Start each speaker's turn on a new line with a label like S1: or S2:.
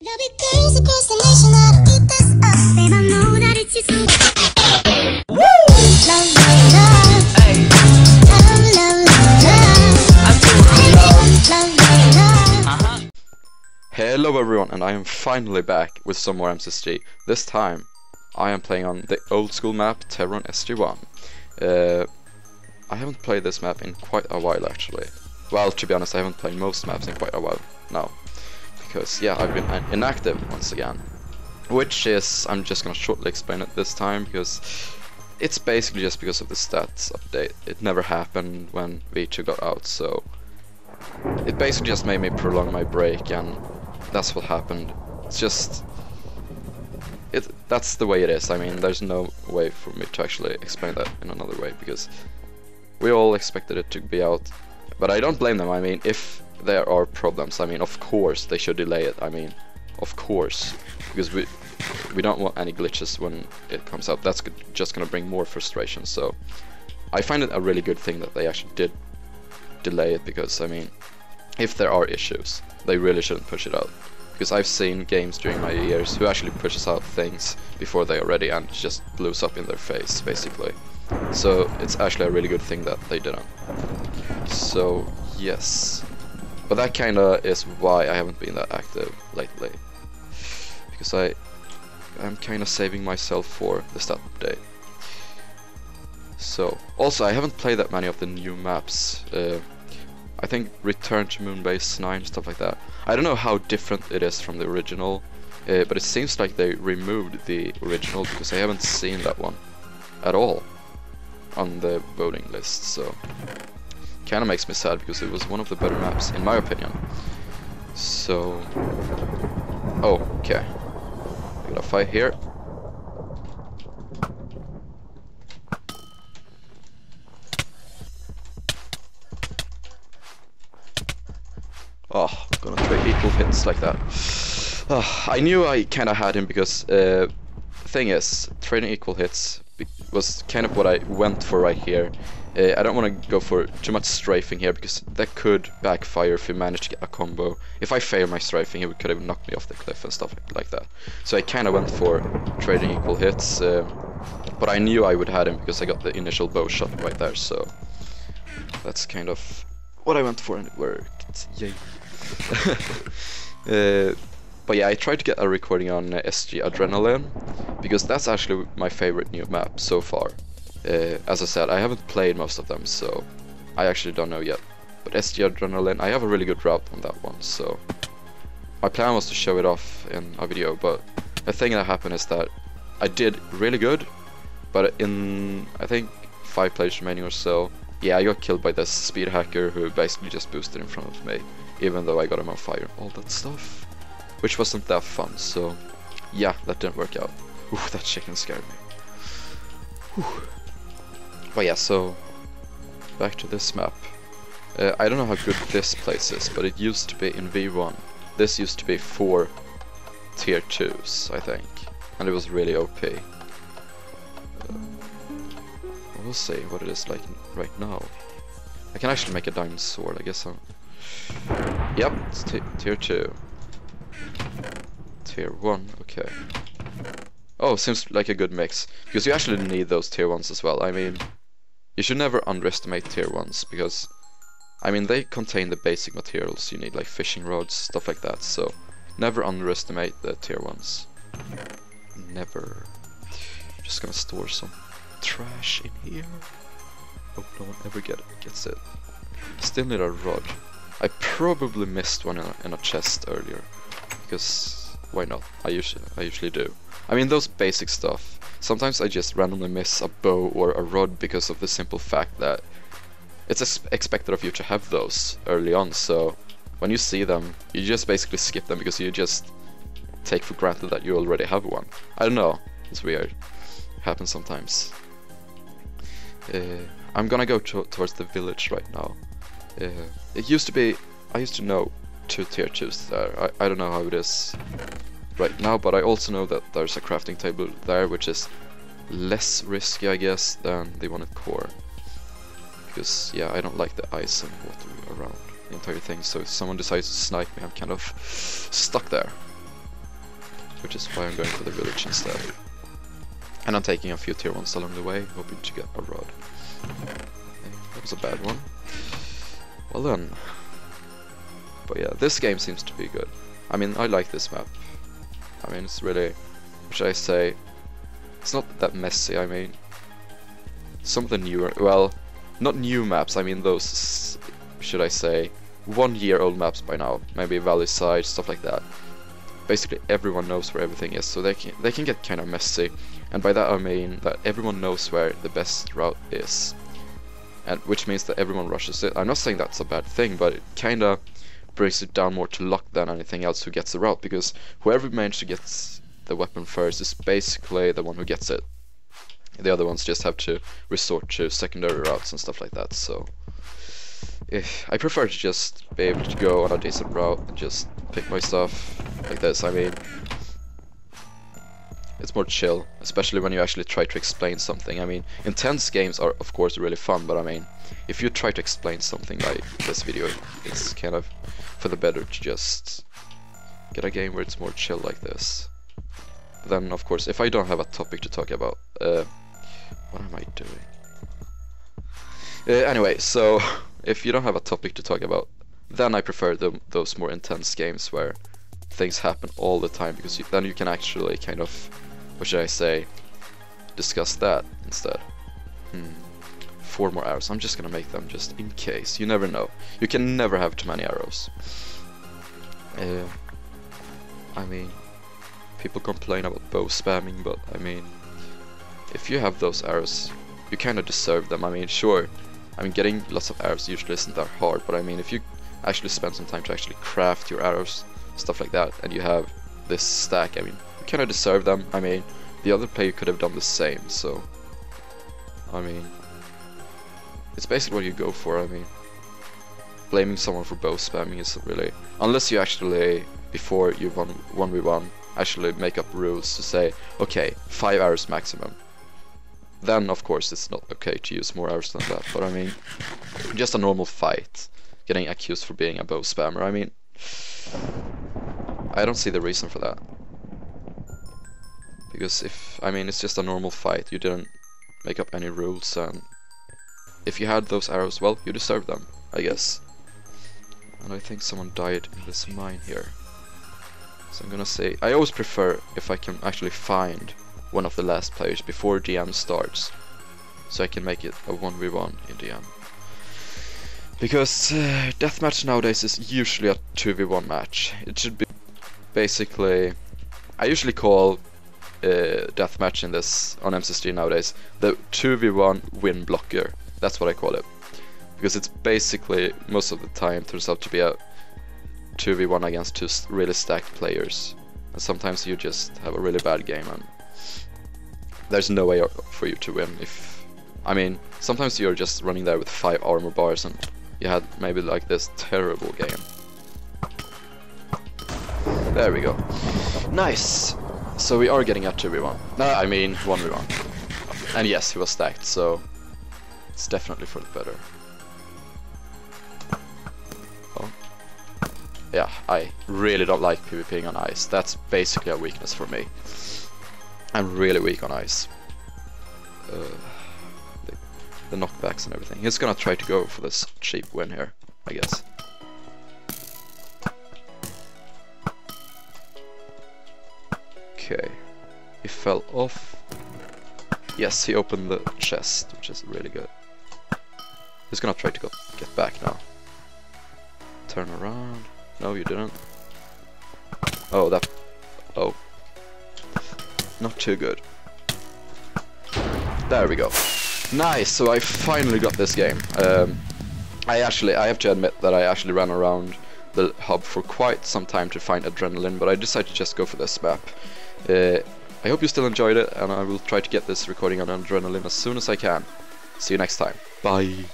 S1: Love it, girls across the nation, I'll eat this up. Babe, I know that it's you. Woo! Love, love, love. Hey. Love, love, love, love.
S2: Hello everyone, and I am finally back with some more MSSG. This time, I am playing on the old school map, Terran SG1. I haven't played this map in quite a while actually. Well, to be honest, I haven't played most maps in quite a while now. Because, yeah, I've been inactive once again. Which is, I'm just gonna shortly explain it this time, because it's basically just because of the stats update. It never happened when V2 got out, so it basically just made me prolong my break, and that's what happened. It's just, that's the way it is. I mean, there's no way for me to actually explain that in another way, because we all expected it to be out. But I don't blame them. I mean, if there are problems, I mean, of course they should delay it. I mean, of course, because we don't want any glitches when it comes out. That's just gonna bring more frustration. So I find it a really good thing that they actually did delay it, because I mean, if there are issues, they really shouldn't push it out. Because I've seen games during my years who actually pushes out things before they are ready and just blows up in their face, basically. So it's actually a really good thing that they didn't. So yes. But that kinda is why I haven't been that active lately. Because I'm kinda saving myself for the stat update. So, also I haven't played that many of the new maps. I think Return to Moonbase 9, stuff like that. I don't know how different it is from the original, but it seems like they removed the original, because I haven't seen that one at all on the voting list, so kinda makes me sad, because it was one of the better maps in my opinion. So, oh, okay, we got a fight here. Oh, gonna trade equal hits like that. Oh, I knew I kinda had him, because the thing is, trading equal hits was kind of what I went for right here. I don't want to go for too much strafing here, because that could backfire if we manage to get a combo. If I fail my strafing, he could have knocked me off the cliff and stuff like that. So I kind of went for trading equal hits, but I knew I would have him because I got the initial bow shot right there. So that's kind of what I went for, and it worked. Yay! But yeah, I tried to get a recording on SG Adrenaline, because that's actually my favorite new map so far. As I said, I haven't played most of them, so I actually don't know yet. But SG Adrenaline, I have a really good route on that one, so my plan was to show it off in a video, but the thing that happened is that I did really good, but in, I think, 5 players remaining or so, yeah, I got killed by this speed hacker who basically just boosted in front of me, even though I got him on fire, all that stuff, which wasn't that fun. So yeah, that didn't work out. Ooh, that chicken scared me. Whew. But yeah, so back to this map. I don't know how good this place is, but it used to be in V1. This used to be 4 tier 2s, I think, and it was really OP. We'll see what it is like right now. I can actually make a diamond sword, I guess. Yep, it's tier 2. Tier 1, okay. Oh, seems like a good mix, because you actually need those tier 1s as well. I mean, you should never underestimate tier 1s, because I mean, they contain the basic materials you need, like fishing rods, stuff like that, so never underestimate the tier 1s. Never. Just gonna store some trash in here. Hope no one ever gets it. Still need a rod. I probably missed one in a chest earlier, because why not? I usually do. I mean, those basic stuff. Sometimes I just randomly miss a bow or a rod because of the simple fact that it's expected of you to have those early on, so when you see them, you just basically skip them, because you just take for granted that you already have one. I don't know, it's weird. It happens sometimes. I'm gonna go towards the village right now. It used to be, I used to know 2 tier 2s there. I don't know how it is right now, but I also know that there's a crafting table there, which is less risky, I guess, than the one at core. Because, yeah, I don't like the ice and water around the entire thing, so if someone decides to snipe me, I'm kind of stuck there. which is why I'm going for the village instead. And I'm taking a few tier 1s along the way, hoping to get a rod. Okay, that was a bad one. Well then. But yeah, this game seems to be good. I mean, I like this map. I mean, it's really, what should I say, it's not that messy. I mean, some of the newer, well, not new maps, I mean those, should I say, 1-year-old maps by now, maybe Valley Side, stuff like that. Basically everyone knows where everything is, so they can get kind of messy, and by that I mean that everyone knows where the best route is, and which means that everyone rushes it. I'm not saying that's a bad thing, but it kind of brings it down more to luck than anything else who gets the route, because whoever managed to get the weapon first is basically the one who gets it. The other ones just have to resort to secondary routes and stuff like that, so I prefer to just be able to go on a decent route and just pick my stuff like this. I mean, it's more chill, especially when you actually try to explain something. I mean, intense games are of course really fun, but I mean, if you try to explain something like this video, it's kind of for the better to just get a game where it's more chill like this. But then of course, if I don't have a topic to talk about, what am I doing? Anyway, so if you don't have a topic to talk about, then I prefer those more intense games where things happen all the time, because then you can actually kind of, what should I say, discuss that instead. 4 more arrows. I'm just gonna make them just in case. You never know. You can never have too many arrows. I mean, people complain about bow spamming, but I mean, if you have those arrows, you kind of deserve them. I mean, sure, I mean, getting lots of arrows usually isn't that hard, but I mean, if you actually spend some time to actually craft your arrows, stuff like that, and you have this stack, I mean, you kind of deserve them. I mean, the other player could have done the same, so I mean, it's basically what you go for. I mean, blaming someone for bow spamming is really, unless you actually, before you 1v1, actually make up rules to say, okay, 5 arrows maximum. Then of course it's not okay to use more arrows than that, but I mean, just a normal fight, getting accused for being a bow spammer, I mean, I don't see the reason for that. Because I mean, it's just a normal fight, you didn't make up any rules, and if you had those arrows, well, you deserve them, I guess. And I think someone died in this mine here. So I'm gonna say, I always prefer if I can actually find one of the last players before DM starts, so I can make it a 1v1 in DM. Because deathmatch nowadays is usually a 2v1 match. It should be basically, I usually call deathmatch in this on MCSG nowadays the 2v1 win blocker. That's what I call it, because it's basically most of the time turns out to be a 2v1 against 2 really stacked players, and sometimes you just have a really bad game and there's no way for you to win. I mean, sometimes you're just running there with 5 armor bars and you had maybe like this terrible game. There we go. Nice! So we are getting a 2v1. I mean 1v1. And yes, he was stacked, so it's definitely for the better. Oh. Yeah, I really don't like PvPing on ice. That's basically a weakness for me. I'm really weak on ice. The knockbacks and everything. He's gonna try to go for this cheap win here, I guess. Okay. He fell off. Yes, he opened the chest, which is really good. He's gonna try to get back now. Turn around. No, you didn't. Oh, that... Oh. Not too good. There we go. Nice, so I finally got this game. I have to admit that I actually ran around the hub for quite some time to find adrenaline, but I decided to just go for this map. I hope you still enjoyed it, and I will try to get this recording on adrenaline as soon as I can. See you next time. Bye.